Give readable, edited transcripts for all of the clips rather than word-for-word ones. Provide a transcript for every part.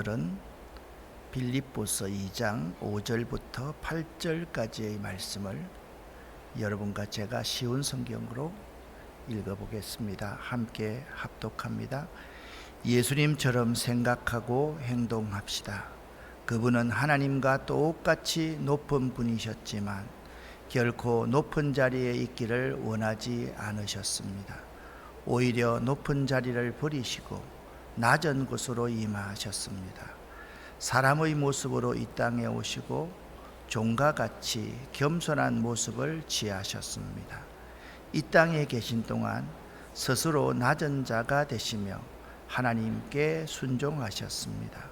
오늘은 빌립보서 2장 5절부터 8절까지의 말씀을 여러분과 제가 쉬운 성경으로 읽어보겠습니다. 함께 합독합니다. 예수님처럼 생각하고 행동합시다. 그분은 하나님과 똑같이 높은 분이셨지만 결코 높은 자리에 있기를 원하지 않으셨습니다. 오히려 높은 자리를 버리시고 낮은 곳으로 임하셨습니다. 사람의 모습으로 이 땅에 오시고 종과 같이 겸손한 모습을 취하셨습니다. 이 땅에 계신 동안 스스로 낮은 자가 되시며 하나님께 순종하셨습니다.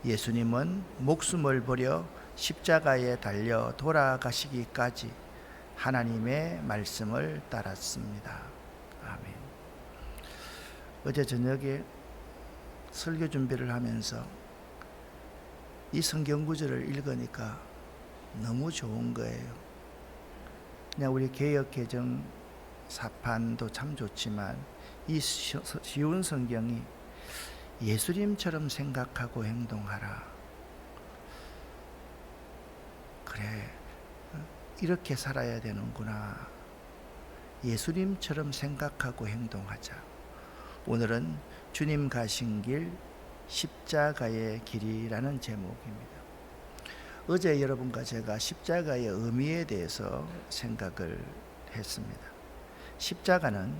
예수님은 목숨을 버려 십자가에 달려 돌아가시기까지 하나님의 말씀을 따랐습니다. 아멘. 어제 저녁에 설교 준비를 하면서 이 성경 구절을 읽으니까 너무 좋은 거예요. 그냥 우리 개역 개정 사판도 참 좋지만 이 쉬운 성경이 예수님처럼 생각하고 행동하라. 그래, 이렇게 살아야 되는구나. 예수님처럼 생각하고 행동하자. 오늘은 주님 가신 길 십자가의 길이라는 제목입니다. 어제 여러분과 제가 십자가의 의미에 대해서 생각을 했습니다. 십자가는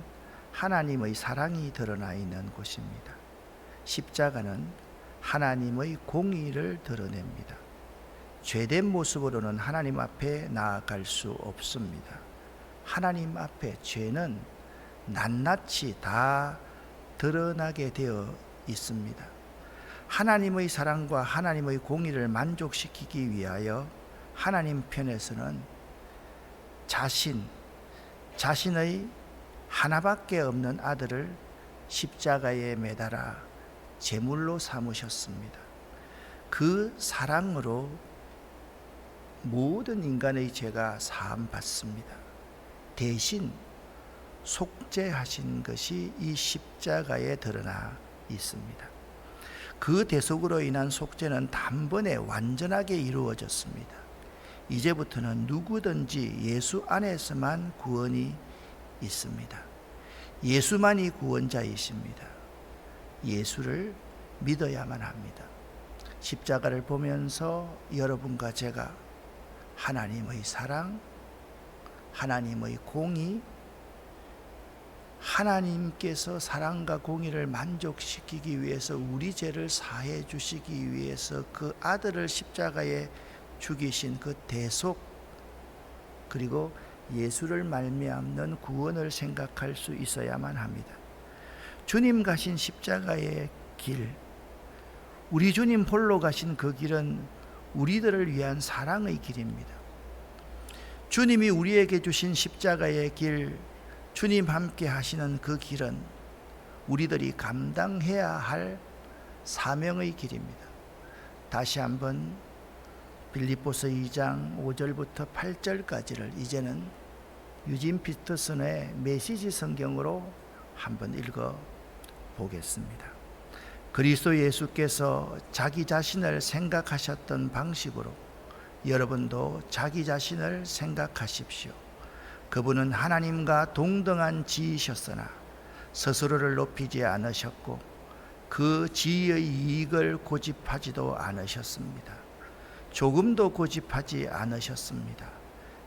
하나님의 사랑이 드러나 있는 곳입니다. 십자가는 하나님의 공의를 드러냅니다. 죄된 모습으로는 하나님 앞에 나아갈 수 없습니다. 하나님 앞에 죄는 낱낱이 다 드러나게 되어 있습니다. 하나님의 사랑과 하나님의 공의를 만족시키기 위하여 하나님 편에서는 자신의 하나밖에 없는 아들을 십자가에 매달아 제물로 삼으셨습니다. 그 사랑으로 모든 인간의 죄가 사함받습니다. 대신 속죄하신 것이 이 십자가에 드러나 있습니다. 그 대속으로 인한 속죄는 단번에 완전하게 이루어졌습니다. 이제부터는 누구든지 예수 안에서만 구원이 있습니다. 예수만이 구원자이십니다. 예수를 믿어야만 합니다. 십자가를 보면서 여러분과 제가 하나님의 사랑, 하나님의 공의, 하나님께서 사랑과 공의를 만족시키기 위해서 우리 죄를 사해 주시기 위해서 그 아들을 십자가에 죽이신 그 대속, 그리고 예수를 말미암는 구원을 생각할 수 있어야만 합니다. 주님 가신 십자가의 길, 우리 주님 홀로 가신 그 길은 우리들을 위한 사랑의 길입니다. 주님이 우리에게 주신 십자가의 길, 주님 함께 하시는 그 길은 우리들이 감당해야 할 사명의 길입니다. 다시 한번 빌립보서 2장 5절부터 8절까지를 이제는 유진 피터슨의 메시지 성경으로 한번 읽어 보겠습니다. 그리스도 예수께서 자기 자신을 생각하셨던 방식으로 여러분도 자기 자신을 생각하십시오. 그분은 하나님과 동등한 지이셨으나 스스로를 높이지 않으셨고 그 지위의 이익을 고집하지도 않으셨습니다. 조금도 고집하지 않으셨습니다.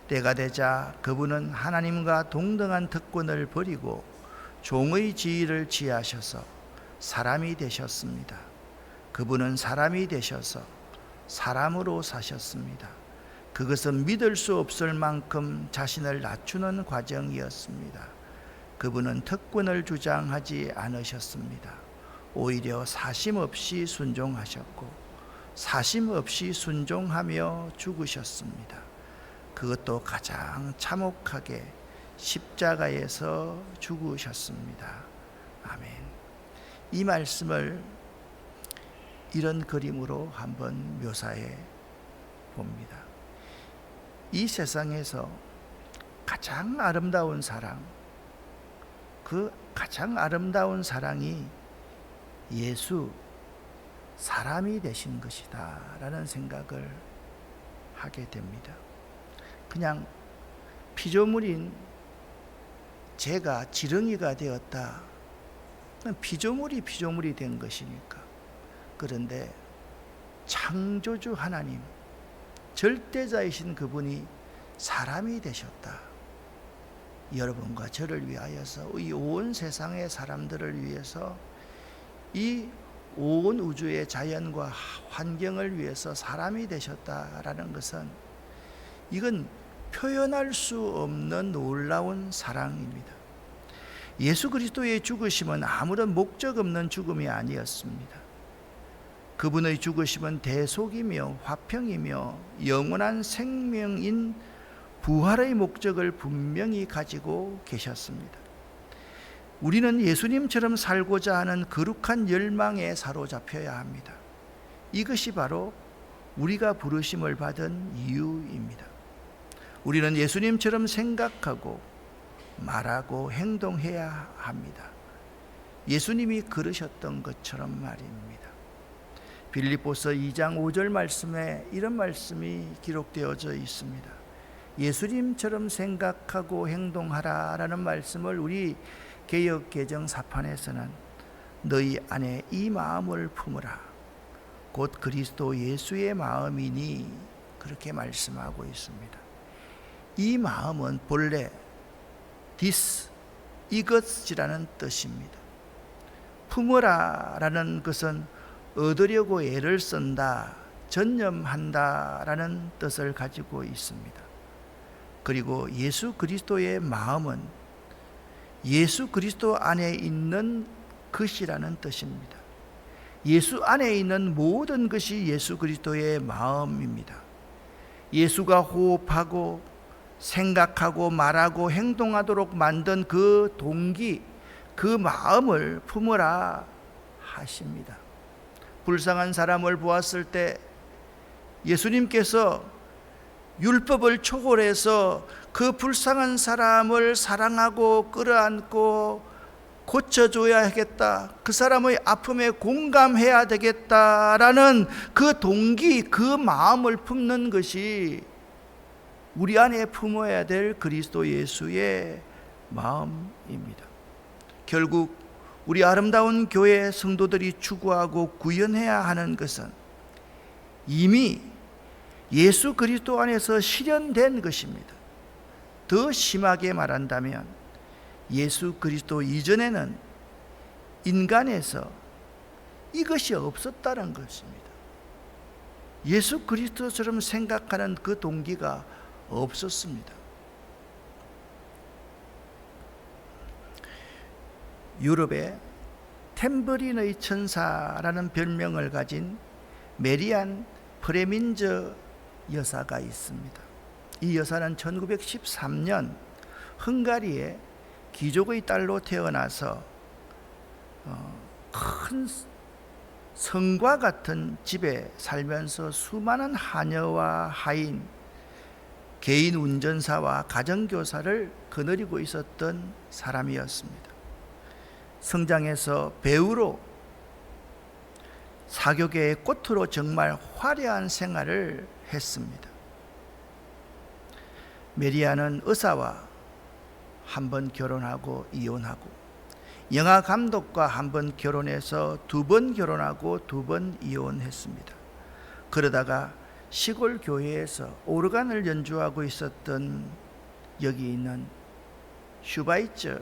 때가 되자 그분은 하나님과 동등한 특권을 버리고 종의 지위를 취하셔서 사람이 되셨습니다. 그분은 사람이 되셔서 사람으로 사셨습니다. 그것은 믿을 수 없을 만큼 자신을 낮추는 과정이었습니다. 그분은 특권을 주장하지 않으셨습니다. 오히려 사심 없이 순종하셨고 사심 없이 순종하며 죽으셨습니다. 그것도 가장 참혹하게 십자가에서 죽으셨습니다. 아멘. 이 말씀을 이런 그림으로 한번 묘사해 봅니다. 이 세상에서 가장 아름다운 사랑, 그 가장 아름다운 사랑이 예수, 사람이 되신 것이다 라는 생각을 하게 됩니다. 그냥 피조물인 제가 지렁이가 되었다. 피조물이 된 것이니까. 그런데 창조주 하나님, 절대자이신 그분이 사람이 되셨다. 여러분과 저를 위하여서, 이 온 세상의 사람들을 위해서, 이 온 우주의 자연과 환경을 위해서 사람이 되셨다라는 것은, 이건 표현할 수 없는 놀라운 사랑입니다. 예수 그리스도의 죽으심은 아무런 목적 없는 죽음이 아니었습니다. 그분의 죽으심은 대속이며 화평이며 영원한 생명인 부활의 목적을 분명히 가지고 계셨습니다. 우리는 예수님처럼 살고자 하는 거룩한 열망에 사로잡혀야 합니다. 이것이 바로 우리가 부르심을 받은 이유입니다. 우리는 예수님처럼 생각하고 말하고 행동해야 합니다. 예수님이 그러셨던 것처럼 말입니다. 빌립보서 2장 5절 말씀에 이런 말씀이 기록되어져 있습니다. 예수님처럼 생각하고 행동하라라는 말씀을 우리 개역 개정 사판에서는 너희 안에 이 마음을 품으라 곧 그리스도 예수의 마음이니 그렇게 말씀하고 있습니다. 이 마음은 본래 이것이라는 뜻입니다. 품으라 라는 것은 얻으려고 애를 쓴다, 전념한다 라는 뜻을 가지고 있습니다. 그리고 예수 그리스도의 마음은 예수 그리스도 안에 있는 것이라는 뜻입니다. 예수 안에 있는 모든 것이 예수 그리스도의 마음입니다. 예수가 호흡하고 생각하고 말하고 행동하도록 만든 그 동기, 그 마음을 품으라 하십니다. 불쌍한 사람을 보았을 때 예수님께서 율법을 초월해서 그 불쌍한 사람을 사랑하고 끌어안고 고쳐줘야 하겠다, 그 사람의 아픔에 공감해야 되겠다라는 그 동기, 그 마음을 품는 것이 우리 안에 품어야 될 그리스도 예수의 마음입니다. 결국 우리 아름다운 교회 성도들이 추구하고 구현해야 하는 것은 이미 예수 그리스도 안에서 실현된 것입니다. 더 심하게 말한다면 예수 그리스도 이전에는 인간에서 이것이 없었다는 것입니다. 예수 그리스도처럼 생각하는 그 동기가 없었습니다. 유럽에 템버린의 천사라는 별명을 가진 메리안 프레민저 여사가 있습니다. 이 여사는 1913년 헝가리에 귀족의 딸로 태어나서 큰 성과 같은 집에 살면서 수많은 하녀와 하인, 개인 운전사와 가정교사를 거느리고 있었던 사람이었습니다. 성장해서 배우로 사교계의 꽃으로 정말 화려한 생활을 했습니다. 메리아는 의사와 한 번 결혼하고 이혼하고, 영화 감독과 한 번 결혼해서 2번 결혼하고 2번 이혼했습니다. 그러다가 시골 교회에서 오르간을 연주하고 있었던 여기 있는 슈바이처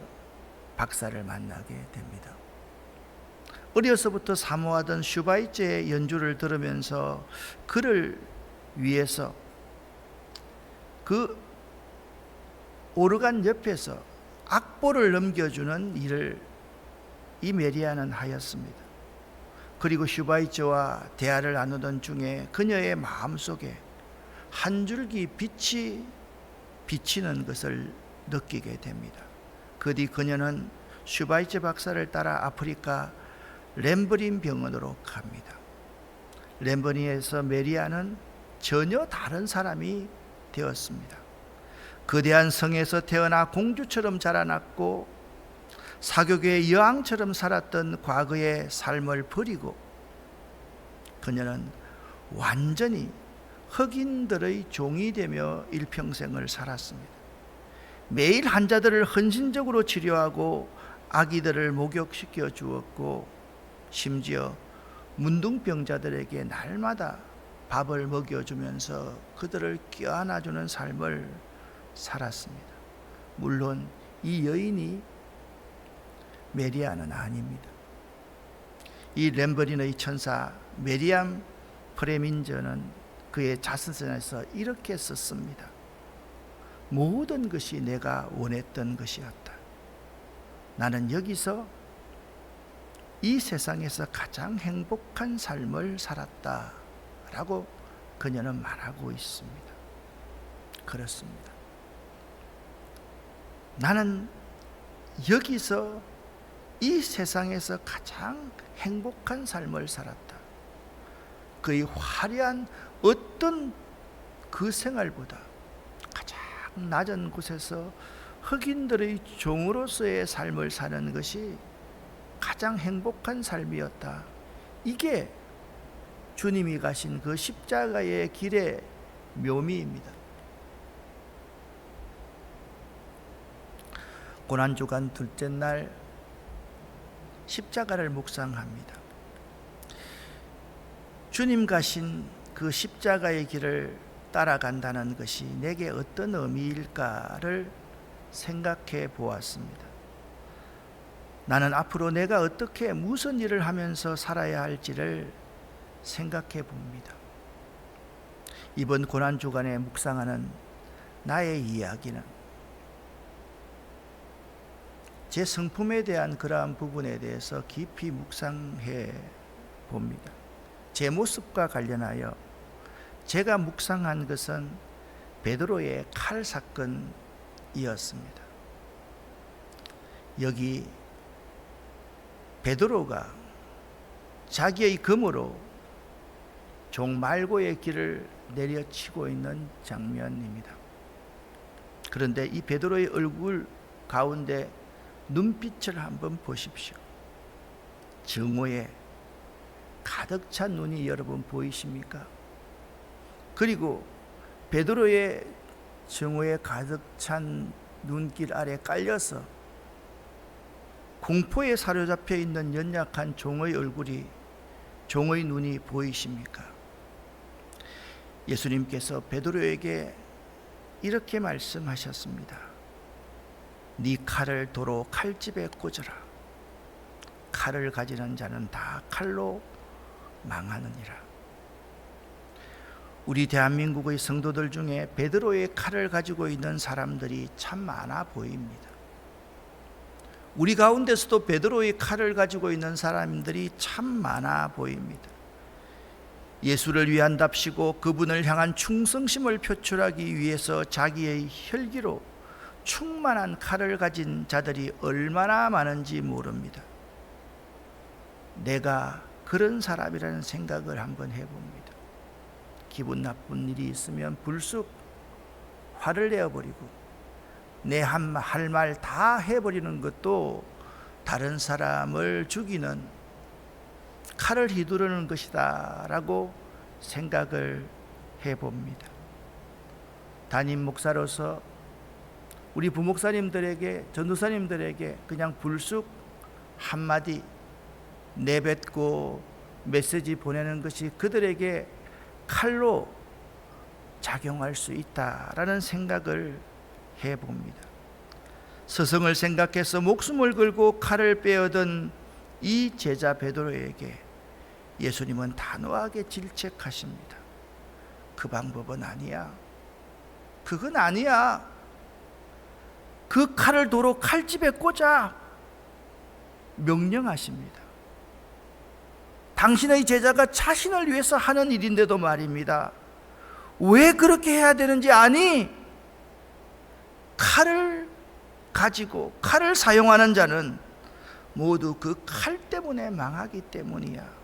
박사를 만나게 됩니다. 어려서부터 사모하던 슈바이처의 연주를 들으면서 그를 위해서 그 오르간 옆에서 악보를 넘겨주는 일을 이 메리아는 하였습니다. 그리고 슈바이처와 대화를 나누던 중에 그녀의 마음속에 한 줄기 빛이 비치는 것을 느끼게 됩니다. 그 뒤 그녀는 슈바이처 박사를 따라 아프리카 렘버린 병원으로 갑니다. 렘버린에서 메리아는 전혀 다른 사람이 되었습니다. 거대한 성에서 태어나 공주처럼 자라났고 사교계의 여왕처럼 살았던 과거의 삶을 버리고 그녀는 완전히 흑인들의 종이 되며 일평생을 살았습니다. 매일 환자들을 헌신적으로 치료하고 아기들을 목욕시켜 주었고, 심지어 문둥병자들에게 날마다 밥을 먹여주면서 그들을 껴안아주는 삶을 살았습니다. 물론 이 여인이 메리아는 아닙니다. 이 렘버린의 천사 메리암 프레민저는 그의 자서전에서 이렇게 썼습니다. 모든 것이 내가 원했던 것이었다. 나는 여기서 이 세상에서 가장 행복한 삶을 살았다 라고 그녀는 말하고 있습니다. 그렇습니다. 나는 여기서 이 세상에서 가장 행복한 삶을 살았다. 그의 화려한 어떤 그 생활보다 가장 낮은 곳에서 흑인들의 종으로서의 삶을 사는 것이 가장 행복한 삶이었다. 이게 주님이 가신 그 십자가의 길의 묘미입니다. 고난주간 둘째 날 십자가를 묵상합니다. 주님 가신 그 십자가의 길을 따라간다는 것이 내게 어떤 의미일까를 생각해 보았습니다. 나는 앞으로 내가 어떻게 무슨 일을 하면서 살아야 할지를 생각해 봅니다. 이번 고난주간에 묵상하는 나의 이야기는 제 성품에 대한 그러한 부분에 대해서 깊이 묵상해 봅니다. 제 모습과 관련하여 제가 묵상한 것은 베드로의 칼 사건이었습니다. 여기 베드로가 자기의 검으로 종말고의 길을 내려치고 있는 장면입니다. 그런데 이 베드로의 얼굴 가운데 눈빛을 한번 보십시오. 정오에 가득 찬 눈이 여러분 보이십니까? 그리고 베드로의 정오에 가득 찬 눈길 아래 깔려서 공포에 사로잡혀 있는 연약한 종의 얼굴이, 종의 눈이 보이십니까? 예수님께서 베드로에게 이렇게 말씀하셨습니다. 네 칼을 도로 칼집에 꽂으라. 칼을 가지는 자는 다 칼로 망하느니라. 우리 대한민국의 성도들 중에 베드로의 칼을 가지고 있는 사람들이 참 많아 보입니다. 우리 가운데서도 베드로의 칼을 가지고 있는 사람들이 참 많아 보입니다. 예수를 위한답시고 그분을 향한 충성심을 표출하기 위해서 자기의 혈기로 충만한 칼을 가진 자들이 얼마나 많은지 모릅니다. 내가 그런 사람이라는 생각을 한번 해봅니다. 기분 나쁜 일이 있으면 불쑥 화를 내어버리고 내 할 말 다 해버리는 것도 다른 사람을 죽이는 칼을 휘두르는 것이다 라고 생각을 해봅니다. 담임 목사로서 우리 부목사님들에게, 전도사님들에게 그냥 불쑥 한마디 내뱉고 메시지 보내는 것이 그들에게 칼로 작용할 수 있다라는 생각을 해봅니다. 스승을 생각해서 목숨을 걸고 칼을 빼어든 이 제자 베드로에게 예수님은 단호하게 질책하십니다. 그 방법은 아니야. 그건 아니야. 그 칼을 도로 칼집에 꽂아 명령하십니다. 당신의 제자가 자신을 위해서 하는 일인데도 말입니다. 왜 그렇게 해야 되는지 아니? 칼을 가지고 칼을 사용하는 자는 모두 그 칼 때문에 망하기 때문이야.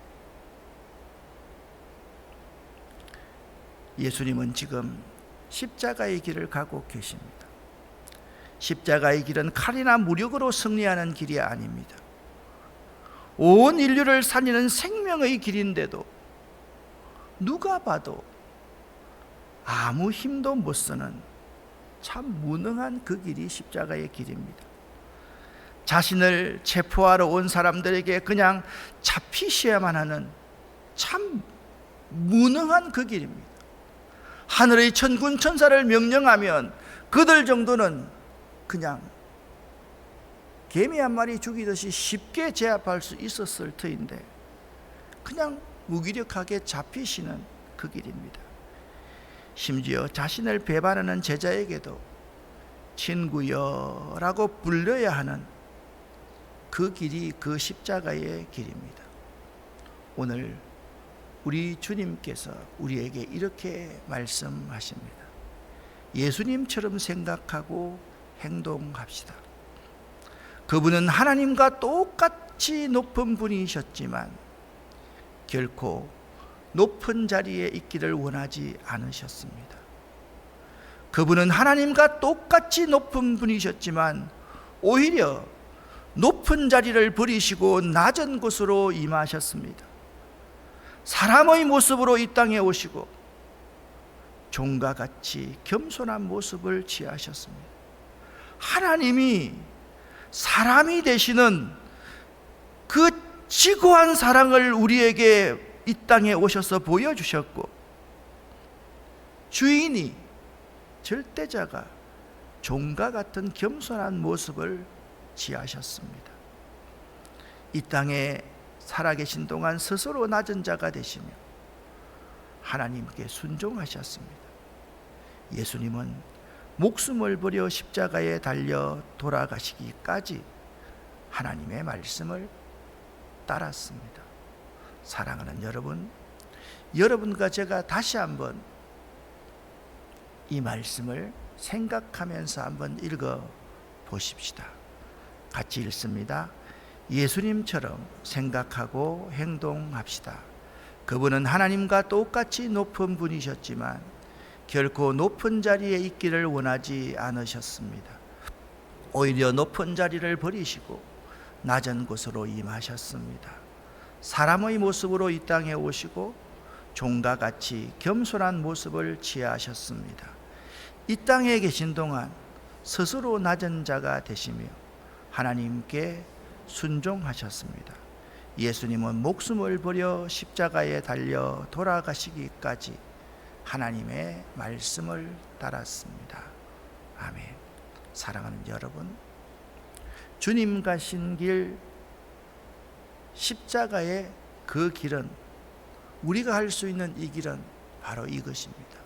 예수님은 지금 십자가의 길을 가고 계십니다. 십자가의 길은 칼이나 무력으로 승리하는 길이 아닙니다. 온 인류를 살리는 생명의 길인데도 누가 봐도 아무 힘도 못 쓰는 참 무능한 그 길이 십자가의 길입니다. 자신을 체포하러 온 사람들에게 그냥 잡히셔야만 하는 참 무능한 그 길입니다. 하늘의 천군 천사를 명령하면 그들 정도는 그냥 개미 한 마리 죽이듯이 쉽게 제압할 수 있었을 터인데 그냥 무기력하게 잡히시는 그 길입니다. 심지어 자신을 배반하는 제자에게도 친구여라고 불러야 하는 그 길이 그 십자가의 길입니다. 오늘 우리 주님께서 우리에게 이렇게 말씀하십니다. 예수님처럼 생각하고 행동합시다. 그분은 하나님과 똑같이 높은 분이셨지만 결코 높은 자리에 있기를 원하지 않으셨습니다. 그분은 하나님과 똑같이 높은 분이셨지만 오히려 높은 자리를 버리시고 낮은 곳으로 임하셨습니다. 사람의 모습으로 이 땅에 오시고 종과 같이 겸손한 모습을 취하셨습니다. 하나님이 사람이 되시는 그 지고한 사랑을 우리에게 이 땅에 오셔서 보여주셨고, 주인이 절대자가 종과 같은 겸손한 모습을 취하셨습니다. 이 땅에 살아계신 동안 스스로 낮은 자가 되시며 하나님께 순종하셨습니다. 예수님은 목숨을 버려 십자가에 달려 돌아가시기까지 하나님의 말씀을 따랐습니다. 사랑하는 여러분, 여러분과 제가 다시 한번 이 말씀을 생각하면서 한번 읽어 보십시다. 같이 읽습니다. 예수님처럼 생각하고 행동합시다. 그분은 하나님과 똑같이 높은 분이셨지만 결코 높은 자리에 있기를 원하지 않으셨습니다. 오히려 높은 자리를 버리시고 낮은 곳으로 임하셨습니다. 사람의 모습으로 이 땅에 오시고 종과 같이 겸손한 모습을 취하셨습니다. 이 땅에 계신 동안 스스로 낮은 자가 되시며 하나님께 순종하셨습니다. 예수님은 목숨을 버려 십자가에 달려 돌아가시기까지 하나님의 말씀을 따랐습니다. 아멘. 사랑하는 여러분, 주님 가신 길, 십자가의 그 길은, 우리가 할 수 있는 이 길은 바로 이것입니다.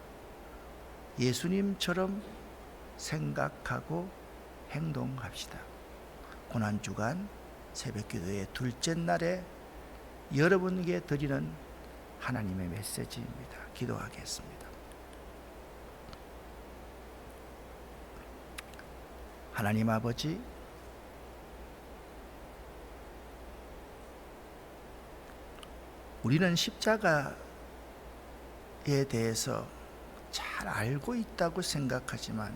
예수님처럼 생각하고 행동합시다. 고난주간 새벽기도의 둘째 날에 여러분에게 드리는 하나님의 메시지입니다. 기도하겠습니다. 하나님 아버지, 우리는 십자가에 대해서 잘 알고 있다고 생각하지만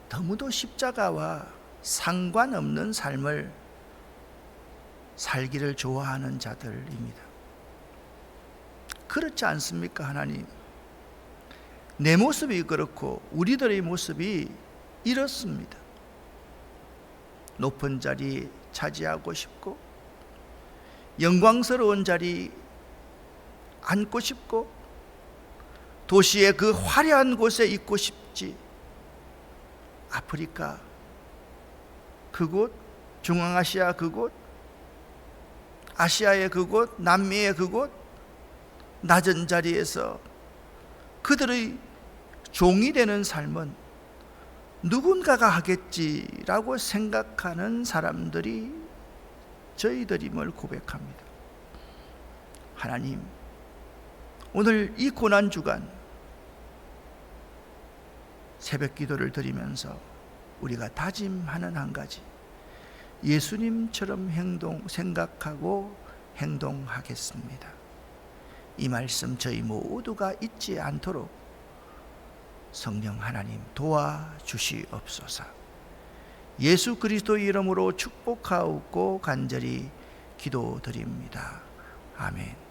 너무도 십자가와 상관없는 삶을 살기를 좋아하는 자들입니다. 그렇지 않습니까, 하나님? 내 모습이 그렇고 우리들의 모습이 이렇습니다. 높은 자리 차지하고 싶고 영광스러운 자리 앉고 싶고 도시의 그 화려한 곳에 있고 싶지, 아프리카 그곳, 중앙아시아 그곳, 아시아의 그곳, 남미의 그곳, 낮은 자리에서 그들의 종이 되는 삶은 누군가가 하겠지라고 생각하는 사람들이 저희들임을 고백합니다. 하나님, 오늘 이 고난주간 새벽 기도를 드리면서 우리가 다짐하는 한 가지, 예수님처럼 생각하고 행동하겠습니다. 이 말씀 저희 모두가 잊지 않도록 성령 하나님 도와주시옵소서. 예수 그리스도의 이름으로 축복하옵고 간절히 기도드립니다. 아멘.